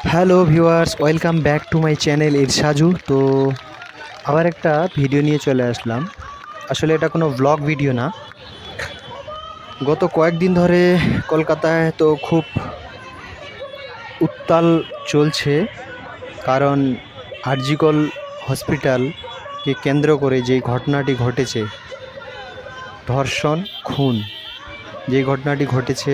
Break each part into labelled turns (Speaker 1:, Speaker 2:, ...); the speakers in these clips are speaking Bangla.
Speaker 1: Hello viewers, welcome back to my channel Irshaju. তো আবার একটা ভিডিও নিয়ে চলে আসলাম। আসলে এটা কোনো ব্লগ ভিডিও না। গত কয়েকদিন ধরে কলকাতায় তো খুব উত্তাল চলছে, কারণ আরজিকর হসপিটালকে কেন্দ্র করে যেই ঘটনাটি ঘটেছে, ধর্ষণ খুন, যেই ঘটনাটি ঘটেছে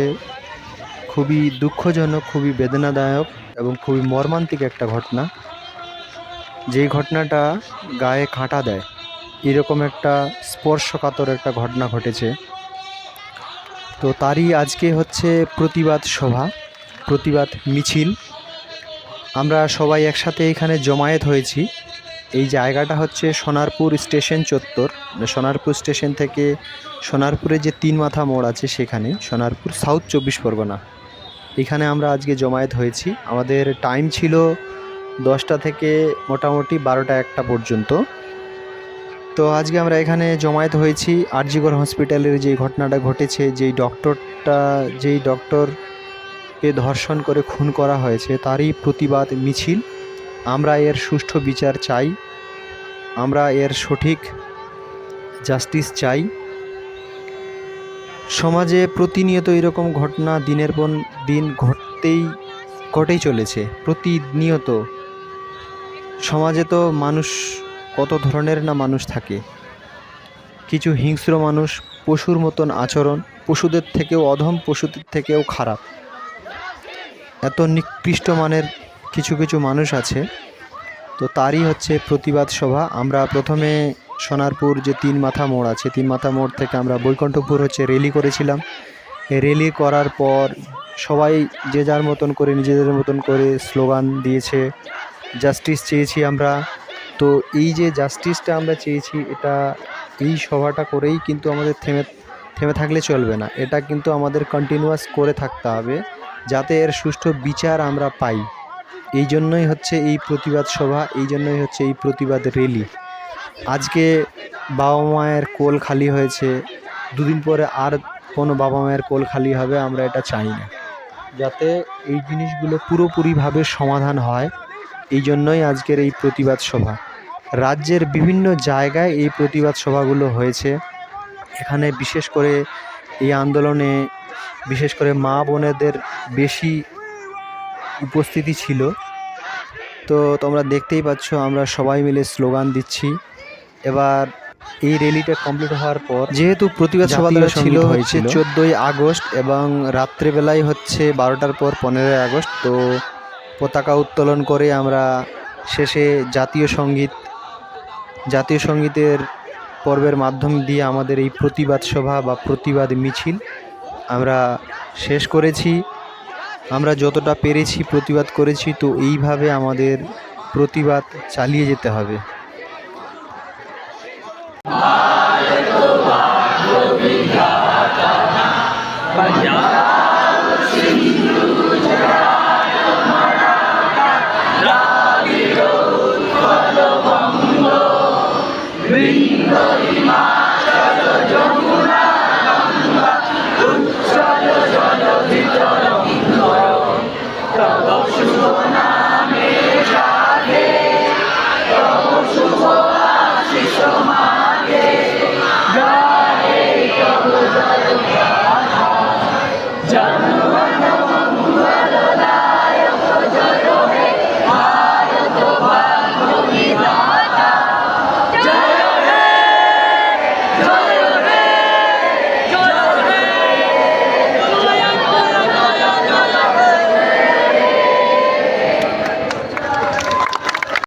Speaker 1: খুবই দুঃখজনক, খুবই বেদনাদায়ক এবং খুবই মর্মান্তিক একটা ঘটনা। যেই ঘটনাটা গায়ে কাঁটা দেয়, এরকম একটা স্পর্শকাতর একটা ঘটনা ঘটেছে। তো তারই আজকে হচ্ছে প্রতিবাদ সভা, প্রতিবাদ মিছিল। আমরা সবাই একসাথে এখানে জমায়েত হয়েছি। এই জায়গাটা হচ্ছে সোনারপুর স্টেশন চত্বর। সোনারপুর স্টেশন থেকে সোনারপুরে যে তিন মাথা মোড় আছে, সেখানে সোনারপুর সাউথ 24 পরগনা। এখানে আমরা আজকে জমায়েত হয়েছি। আমাদের টাইম ছিল 10টা থেকে মোটামুটি 12টা-1টা পর্যন্ত। তো আজকে আমরা এখানে জমায়েত হয়েছি আরজিকর হসপিটালের যে ঘটনাটা ঘটেছে, যেই ডক্টরকে ধর্ষণ করে খুন করা হয়েছে, তারই প্রতিবাদ মিছিল। আমরা এর সুষ্ঠু বিচার চাই, আমরা এর সঠিক জাস্টিস চাই। সমাজে প্রতিনিয়ত এরকম ঘটনা দিনের পর দিন ঘটেই চলেছে। প্রতিনিয়ত সমাজে তো মানুষ কত ধরনের না মানুষ থাকে। কিছু হিংস্র মানুষ, পশুর মতন আচরণ, পশুদের থেকেও অধম, পশুদের থেকেও খারাপ, এত নিকৃষ্ট মানের কিছু কিছু মানুষ আছে। তো তারই হচ্ছে প্রতিবাদ সভা। আমরা প্রথমে সোনারপুর যে তিন মাথা মোড় আছে, তিন মাথা মোড় থেকে আমরা বৈকুণ্ঠপুর র্যালি করেছিলাম। র্যালি করার পর সবাই যে যার মতন করে, নিজেদের মতন করে স্লোগান দিয়েছে, জাস্টিস চেয়েছি আমরা। তো এই যে জাস্টিসটা আমরা চেয়েছি, এই সভাটা করেই কিন্তু আমাদের থেমে থাকলে চলবে না। এটা কিন্তু আমাদের কন্টিনিউয়াস করে থাকতে হবে, যাতে এর সুষ্ঠু বিচার আমরা পাই। এই জন্যই হচ্ছে এই প্রতিবাদ সভা, এই জন্যই হচ্ছে এই প্রতিবাদ র্যালি। আজকে বাবা মায়ের কোল খালি হয়েছে, দুদিন পরে আর কোনো বাবা মায়ের কোল খালি হবে আমরা এটা চাই না। যাতে এই জিনিসগুলো পুরোপুরিভাবে সমাধান হয়, এই জন্যই আজকের এই প্রতিবাদ সভা। রাজ্যের বিভিন্ন জায়গায় এই প্রতিবাদ সভাগুলো হয়েছে। এখানে বিশেষ করে এই আন্দোলনে বিশেষ করে মা বোনেদের বেশি উপস্থিতি ছিল। তো তোমরা দেখতেই পাচ্ছ, আমরা সবাই মিলে স্লোগান দিচ্ছি। এবার এই র্যালিটা কমপ্লিট হওয়ার পর, যেহেতু প্রতিবাদ সভাটা ছিল হচ্ছে 14ই আগস্ট এবং রাত্রেবেলায় হচ্ছে 12টার পর 15ই আগস্ট, তো পতাকা উত্তোলন করে আমরা শেষে জাতীয় সঙ্গীতের পর্বের মাধ্যম দিয়ে আমাদের এই প্রতিবাদ সভা বা প্রতিবাদ মিছিল আমরা শেষ করেছি। আমরা যতটা পেরেছি প্রতিবাদ করেছি। তো এইভাবে আমাদের প্রতিবাদ চালিয়ে যেতে হবে।